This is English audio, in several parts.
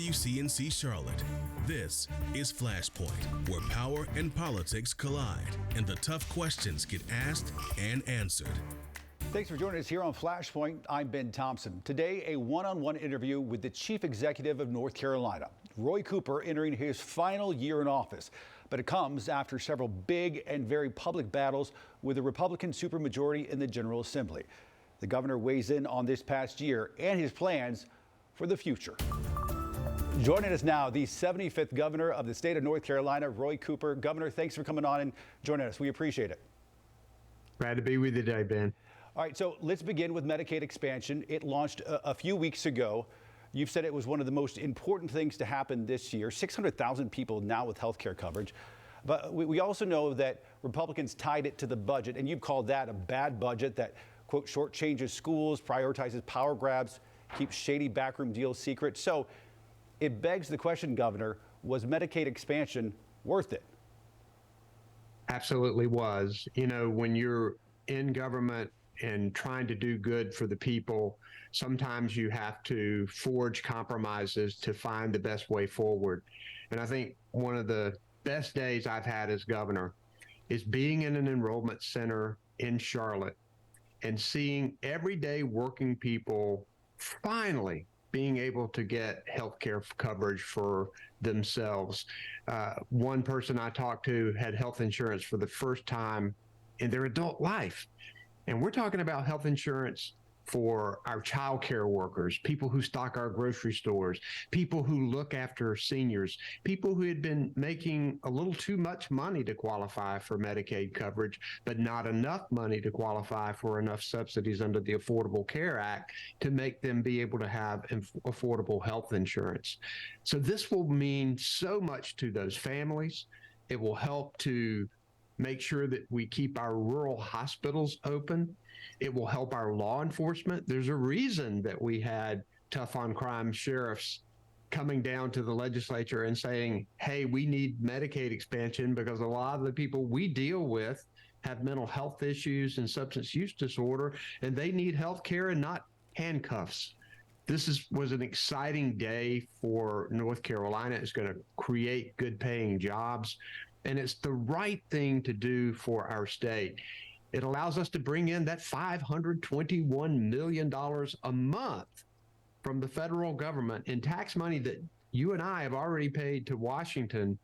WCNC Charlotte. This is Flashpoint, where power and politics collide and the tough questions get asked and answered. Thanks for joining us here on Flashpoint. I'm Ben Thompson. Today, a one-on-one interview with the Chief Executive of North Carolina, Roy Cooper, entering his final year in office. But it comes after several big and very public battles with the Republican supermajority in the General Assembly. The governor weighs in on this past year and his plans for the future. Joining us now, the 75th governor of the state of North Carolina, Roy Cooper. Governor, thanks for coming on and joining us. We appreciate it. Glad to be with you today, Ben. All right, so let's begin with Medicaid expansion. It launched a few weeks ago. You've said it was one of the most important things to happen this year. 600,000 people now with health care coverage. But we also know that Republicans tied it to the budget, and you've called that a bad budget that, quote, shortchanges schools, prioritizes power grabs, keeps shady backroom deals secret. So it begs the question, Governor, was Medicaid expansion worth it? Absolutely was. You know, when you're in government and trying to do good for the people, sometimes you have to forge compromises to find the best way forward. And I think one of the best days I've had as governor is being in an enrollment center in Charlotte and seeing everyday working people finally being able to get health care coverage for themselves. One person I talked to had health insurance for the first time in their adult life. And we're talking about health insurance for our child care workers, people who stock our grocery stores, people who look after seniors, people who had been making a little too much money to qualify for Medicaid coverage, but not enough money to qualify for enough subsidies under the Affordable Care Act to make them be able to have affordable health insurance. So this will mean so much to those families. It will help to make sure that we keep our rural hospitals open. It will help our law enforcement. There's a reason that we had tough on crime sheriffs coming down to the legislature and saying, hey, we need Medicaid expansion because a lot of the people we deal with have mental health issues and substance use disorder, and they need health care and not handcuffs. This was an exciting day for North Carolina. It's going to create good paying jobs, and it's the right thing to do for our state. It allows us to bring in that $521 million a month from the federal government in tax money that you and I have already paid to Washington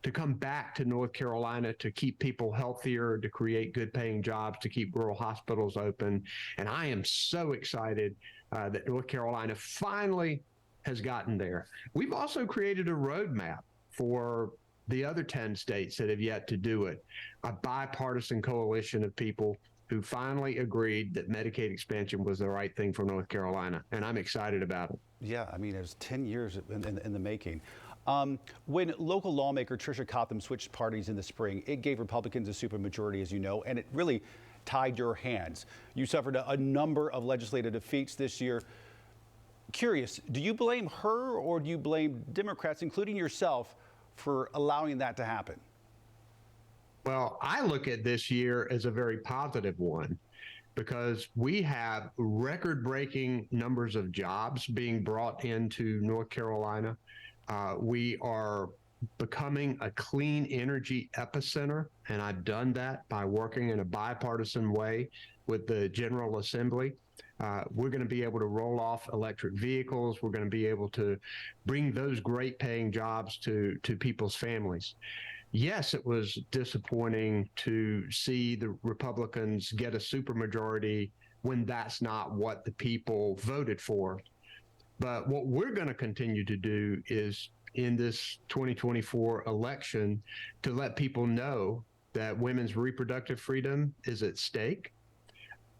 to come back to North Carolina to keep people healthier, to create good paying jobs, to keep rural hospitals open. And I am so excited that North Carolina finally has gotten there. We've also created a roadmap for the other 10 states that have yet to do it, a bipartisan coalition of people who finally agreed that Medicaid expansion was the right thing for North Carolina, and I'm excited about it. Yeah, I mean, it was 10 years in the making. When local lawmaker Tricia Cotham switched parties in the spring, it gave Republicans a supermajority, as you know, and it really tied your hands. You suffered a number of legislative defeats this year. Curious, do you blame her or do you blame Democrats, including yourself, for allowing that to happen? Well, I look at this year as a very positive one because we have record-breaking numbers of jobs being brought into North Carolina. We are becoming a clean energy epicenter, and I've done that by working in a bipartisan way with the General Assembly. We're going to be able to roll off electric vehicles. We're going to be able to bring those great paying jobs to people's families. Yes, it was disappointing to see the Republicans get a supermajority when that's not what the people voted for. But what we're going to continue to do is in this 2024 election to let people know that women's reproductive freedom is at stake.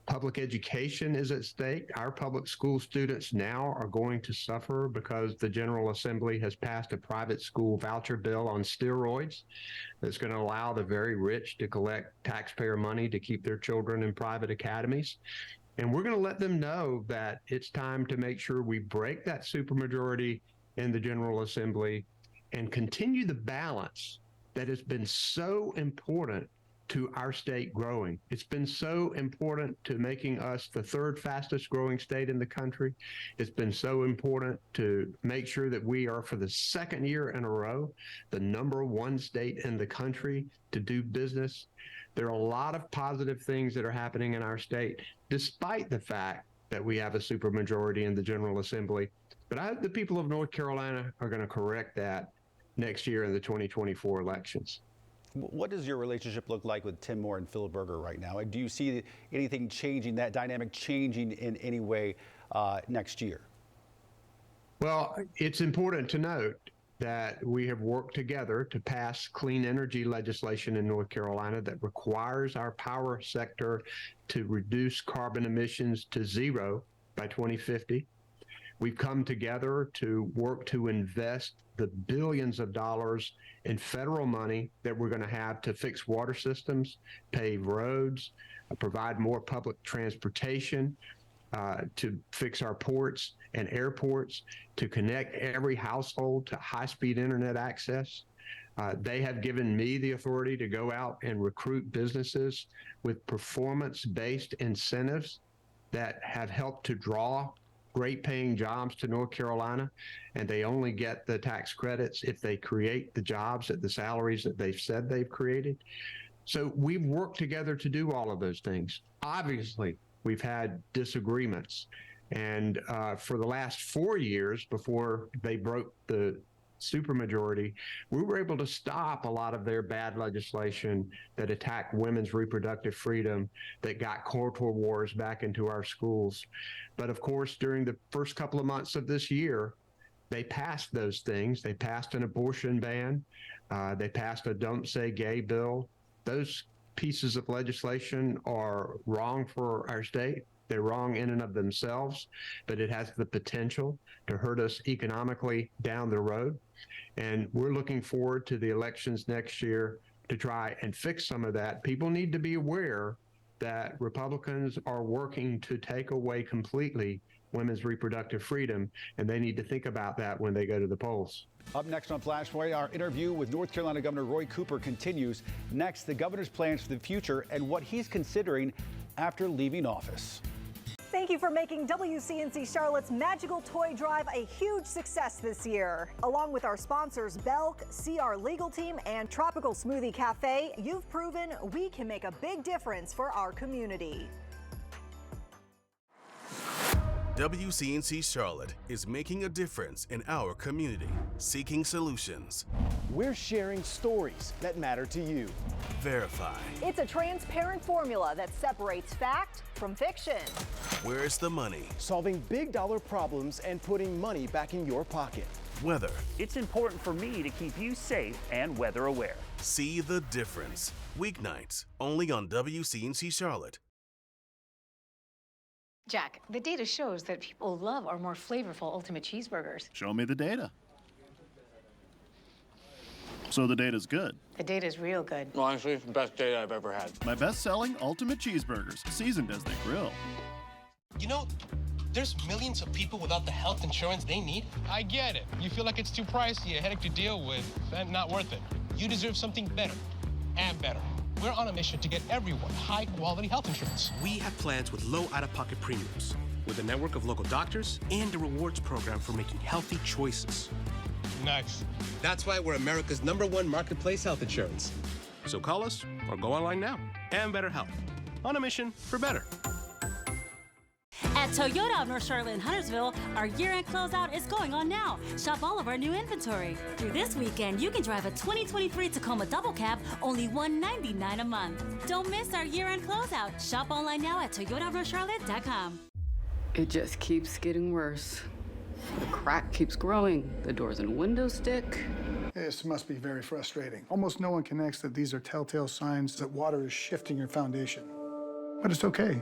Public education is at stake. Our public school students now are going to suffer because the General Assembly has passed a private school voucher bill on steroids that's going to allow the very rich to collect taxpayer money to keep their children in private academies. And we're going to let them know that it's time to make sure we break that supermajority in the General Assembly and continue the balance that has been so important to our state growing. It's been so important to making us the third fastest growing state in the country. It's been so important to make sure that we are, for the second year in a row, the #1 state in the country to do business. There are a lot of positive things that are happening in our state, despite the fact that we have a supermajority in the General Assembly. But I hope the people of North Carolina are going to correct that next year in the 2024 elections. What does your relationship look like with Tim Moore and Phil Berger right now? Do you see anything changing, that dynamic changing in any way next year? Well, it's important to note that we have worked together to pass clean energy legislation in North Carolina that requires our power sector to reduce carbon emissions to zero by 2050. We've come together to work to invest the billions of dollars in federal money that we're going to have to fix water systems, pave roads, provide more public transportation, to fix our ports and airports, to connect every household to high-speed internet access. They have given me the authority to go out and recruit businesses with performance-based incentives that have helped to draw great paying jobs to North Carolina, and they only get the tax credits if they create the jobs at the salaries that they've said they've created. So we've worked together to do all of those things. Obviously, we've had disagreements, and for the last 4 years before they broke the supermajority, we were able to stop a lot of their bad legislation that attacked women's reproductive freedom, that got cultural wars back into our schools. But of course, during the first couple of months of this year, they passed those things. They passed an abortion ban. They passed a Don't Say Gay bill. Those pieces of legislation are wrong for our state. They're wrong in and of themselves, but it has the potential to hurt us economically down the road. And we're looking forward to the elections next year to try and fix some of that. People need to be aware that Republicans are working to take away completely women's reproductive freedom, and they need to think about that when they go to the polls. Up next on Flashpoint, our interview with North Carolina Governor Roy Cooper continues. Next, the governor's plans for the future and what he's considering after leaving office. Thank you for making WCNC Charlotte's Magical Toy Drive a huge success this year. Along with our sponsors Belk, CR Legal Team, and Tropical Smoothie Cafe, you've proven we can make a big difference for our community. WCNC Charlotte is making a difference in our community, seeking solutions. We're sharing stories that matter to you. Verify. It's a transparent formula that separates fact from fiction. Where's the money? Solving big dollar problems and putting money back in your pocket. Weather. It's important for me to keep you safe and weather aware. See the difference. Weeknights, only on WCNC Charlotte. Jack, the data shows that people love our more flavorful Ultimate Cheeseburgers. Show me the data. So the data's good. The data's real good. Well, honestly, it's the best data I've ever had. My best-selling Ultimate Cheeseburgers, seasoned as they grill. You know, there's millions of people without the health insurance they need. I get it. You feel like it's too pricey, a headache to deal with, and not worth it. You deserve something better and better. We're on a mission to get everyone high-quality health insurance. We have plans with low out-of-pocket premiums, with a network of local doctors, and a rewards program for making healthy choices. Nice. That's why we're America's #1 marketplace health insurance. So call us or go online now. And Better Health, on a mission for better. At Toyota of North Charlotte and Huntersville, our year-end closeout is going on now. Shop all of our new inventory. Through this weekend, you can drive a 2023 Tacoma Double Cab, only $199 a month. Don't miss our year-end closeout. Shop online now at toyotaofnorthcharlotte.com. It just keeps getting worse. The crack keeps growing. The doors and windows stick. This must be very frustrating. Almost no one connects that these are telltale signs that water is shifting your foundation. But it's okay.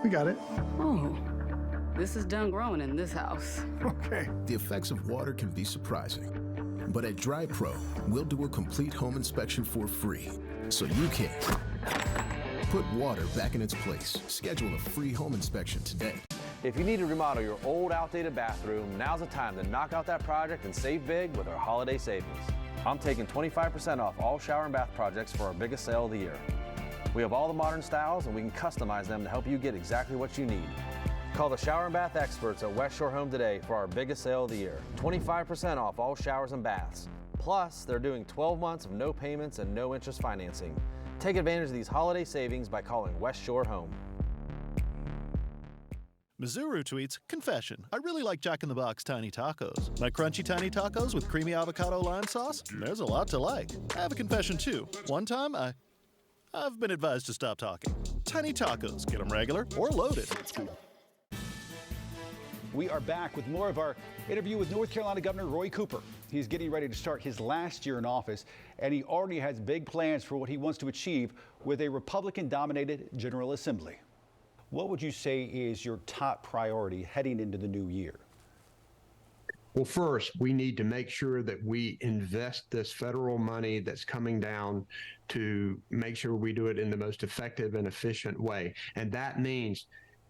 We got it. Oh, this is done growing in this house. Okay. The effects of water can be surprising. But at Dry Pro, we'll do a complete home inspection for free, so you can put water back in its place. Schedule a free home inspection today. If you need to remodel your old, outdated bathroom, now's the time to knock out that project and save big with our holiday savings. I'm taking 25% off all shower and bath projects for our biggest sale of the year. We have all the modern styles, and we can customize them to help you get exactly what you need. Call the shower and bath experts at West Shore Home today for our biggest sale of the year. 25% off all showers and baths. Plus, they're doing 12 months of no payments and no interest financing. Take advantage of these holiday savings by calling West Shore Home. Mizuru tweets, confession, I really like Jack in the Box Tiny Tacos. My crunchy tiny tacos with creamy avocado lime sauce? There's a lot to like. I have a confession too. One time, I've been advised to stop talking. Tiny tacos, get them regular or loaded. We are back with more of our interview with North Carolina Governor Roy Cooper. He's getting ready to start his last year in office, and he already has big plans for what he wants to achieve with a Republican-dominated General Assembly. What would you say is your top priority heading into the new year? Well, first, we need to make sure that we invest this federal money that's coming down to make sure we do it in the most effective and efficient way. And that means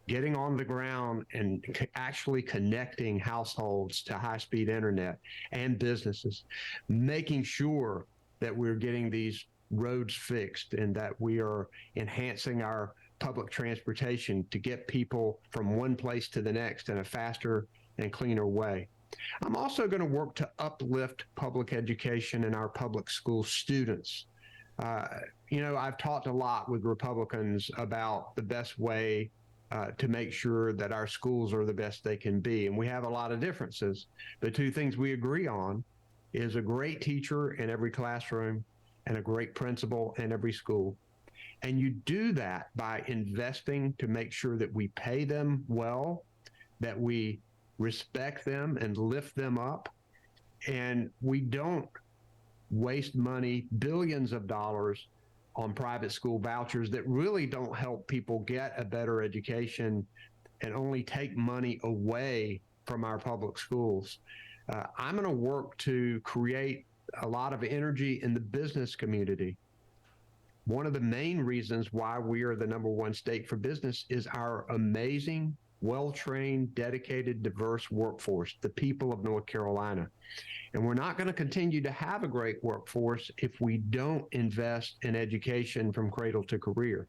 getting on the ground and actually connecting households to high-speed internet and businesses, making sure that we're getting these roads fixed and that we are enhancing our public transportation to get people from one place to the next in a faster and cleaner way. I'm also going to work to uplift public education and our public school students. I've talked a lot with Republicans about the best way to make sure that our schools are the best they can be. And we have a lot of differences. The two things we agree on is a great teacher in every classroom and a great principal in every school. And you do that by investing to make sure that we pay them well, that we respect them and lift them up, and we don't waste money, billions of dollars, on private school vouchers that really don't help people get a better education and only take money away from our public schools. I'm going to work to create a lot of energy in the business community. One of the main reasons why we are the #1 state for business is our amazing, well-trained, dedicated, diverse workforce, the people of North Carolina. And we're not going to continue to have a great workforce if we don't invest in education from cradle to career.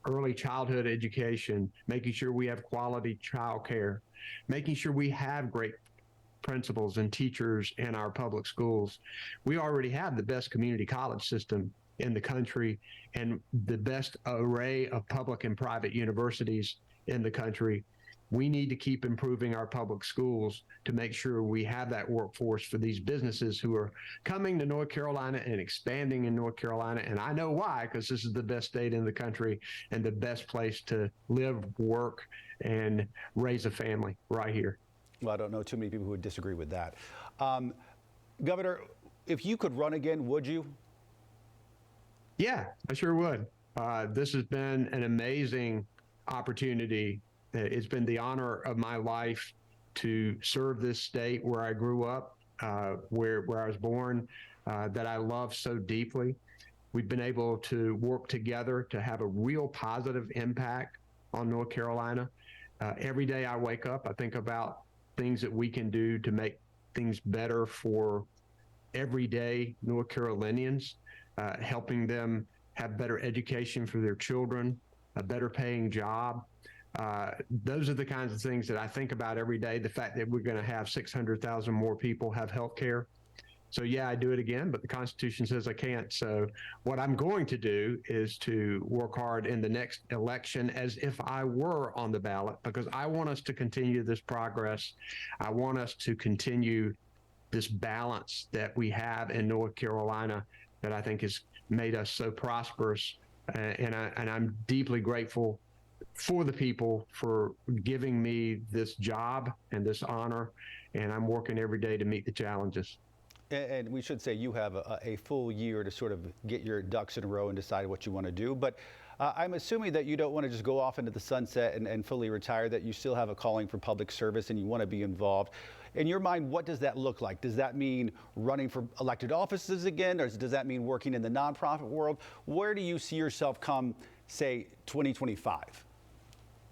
Early childhood education, making sure we have quality child care, making sure we have great principals and teachers in our public schools. We already have the best community college system in the country and the best array of public and private universities in the country. We need to keep improving our public schools to make sure we have that workforce for these businesses who are coming to North Carolina and expanding in North Carolina. And I know why, because this is the best state in the country and the best place to live, work, and raise a family right here. Well, I don't know too many people who would disagree with that. Governor, if you could run again, would you? Yeah, I sure would. This has been an amazing opportunity. It's been the honor of my life to serve this state where I grew up, where I was born, that I love so deeply. We've been able to work together to have a real positive impact on North Carolina. Every day I wake up, I think about things that we can do to make things better for everyday North Carolinians, helping them have better education for their children, a better paying job. Those are the kinds of things that I think about every day. The fact that we're going to have 600,000 more people have health care. So yeah, I do it again, but the Constitution says I can't. So what I'm going to do is to work hard in the next election as if I were on the ballot, because I want us to continue this progress. I want us to continue this balance that we have in North Carolina that I think has made us so prosperous. And I'm deeply grateful for the people for giving me this job and this honor, and I'm working every day to meet the challenges. And we should say you have a full year to sort of get your ducks in a row and decide what you want to do. But I'm assuming that you don't want to just go off into the sunset and fully retire, that you still have a calling for public service and you want to be involved. In your mind, what does that look like? Does that mean running for elected offices again, or does that mean working in the nonprofit world? Where do you see yourself come, say, 2025?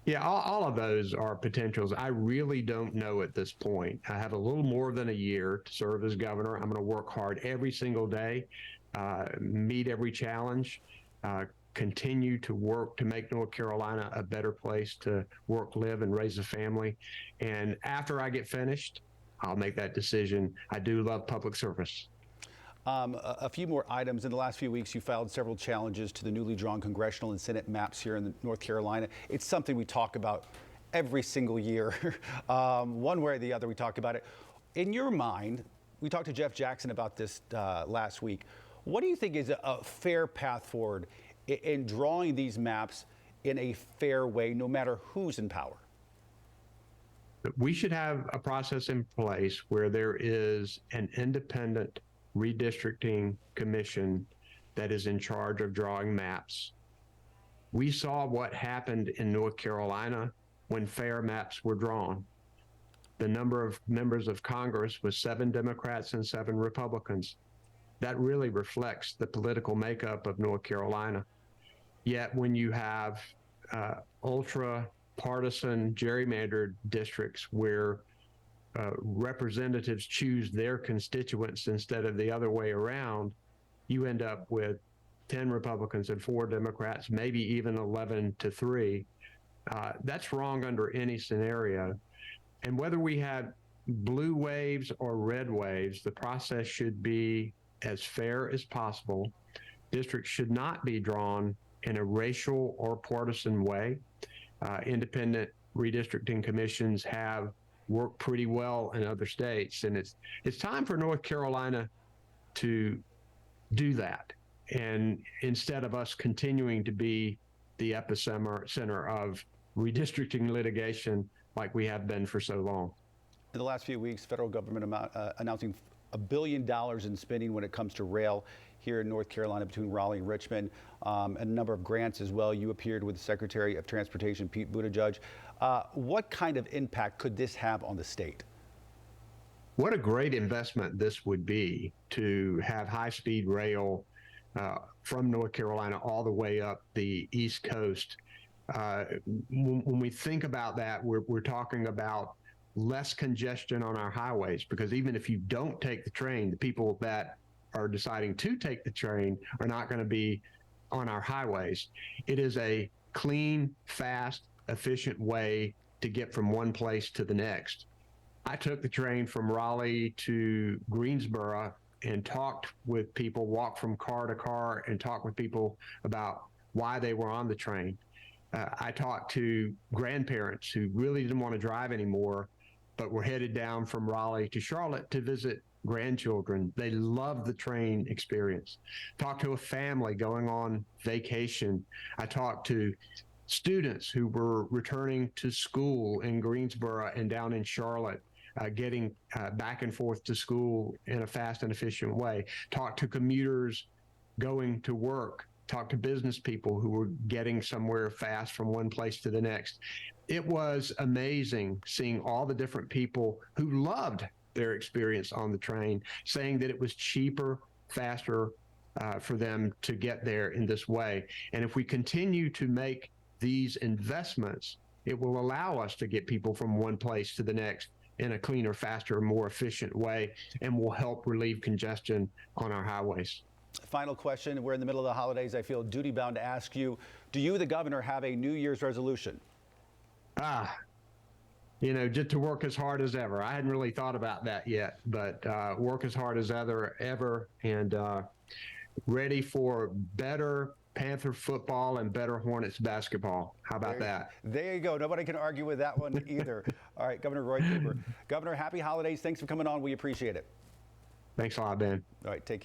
Yeah, all of those are potentials. I really don't know at this point. I have a little more than a year to serve as governor. I'm going to work hard every single day, meet every challenge, continue to work to make North Carolina a better place to work, live, and raise a family. And after I get finished, I'll make that decision. I do love public service. A few more items. In the last few weeks, you filed several challenges to the newly drawn congressional and Senate maps here in North Carolina. It's something we talk about every single year. One way or the other, we talk about it. In your mind, we talked to Jeff Jackson about this last week. What do you think is a fair path forward in drawing these maps in a fair way, no matter who's in power? We should have a process in place where there is an independent redistricting commission that is in charge of drawing maps. We saw what happened in North Carolina when fair maps were drawn. The number of members of Congress was 7 Democrats and 7 Republicans. That really reflects the political makeup of North Carolina. Yet when you have ultra partisan gerrymandered districts where representatives choose their constituents instead of the other way around, you end up with 10 Republicans and 4 Democrats, maybe even 11-3. That's wrong under any scenario. And whether we have blue waves or red waves, the process should be as fair as possible. Districts should not be drawn in a racial or partisan way. Independent redistricting commissions have worked pretty well in other states, and it's time for North Carolina to do that. And instead of us continuing to be the epicenter of redistricting litigation like we have been for so long. In the last few weeks, federal government announcing $1 billion in spending when it comes to rail here in North Carolina between Raleigh and Richmond, and a number of grants as well. You appeared with Secretary of Transportation Pete Buttigieg. What kind of impact could this have on the state? What a great investment this would be to have high-speed rail from North Carolina all the way up the East Coast. When we think about that, we're talking about less congestion on our highways, because even if you don't take the train, the people that are deciding to take the train are not going to be on our highways. It is a clean, fast, efficient way to get from one place to the next. I took the train from Raleigh to Greensboro and talked with people, walked from car to car and talked with people about why they were on the train. I talked to grandparents who really didn't want to drive anymore, but were headed down from Raleigh to Charlotte to visit grandchildren. They loved the train experience. Talked to a family going on vacation. I talked to students who were returning to school in Greensboro and down in Charlotte, getting back and forth to school in a fast and efficient way. Talked to commuters going to work. Talked to business people who were getting somewhere fast from one place to the next. It was amazing seeing all the different people who loved their experience on the train, saying that it was cheaper, faster for them to get there in this way. And if we continue to make these investments, it will allow us to get people from one place to the next in a cleaner, faster, more efficient way, and will help relieve congestion on our highways. Final question. We're in the middle of the holidays. I feel duty bound to ask you, do you, the governor, have a New Year's resolution? Just to work as hard as ever. I hadn't really thought about that yet, but work as hard as ever, and ready for better Panther football and better Hornets basketball. How about that? There you go. Nobody can argue with that one either. All right, Governor Roy Cooper. Governor, happy holidays. Thanks for coming on. We appreciate it. Thanks a lot, Ben. All right, take care.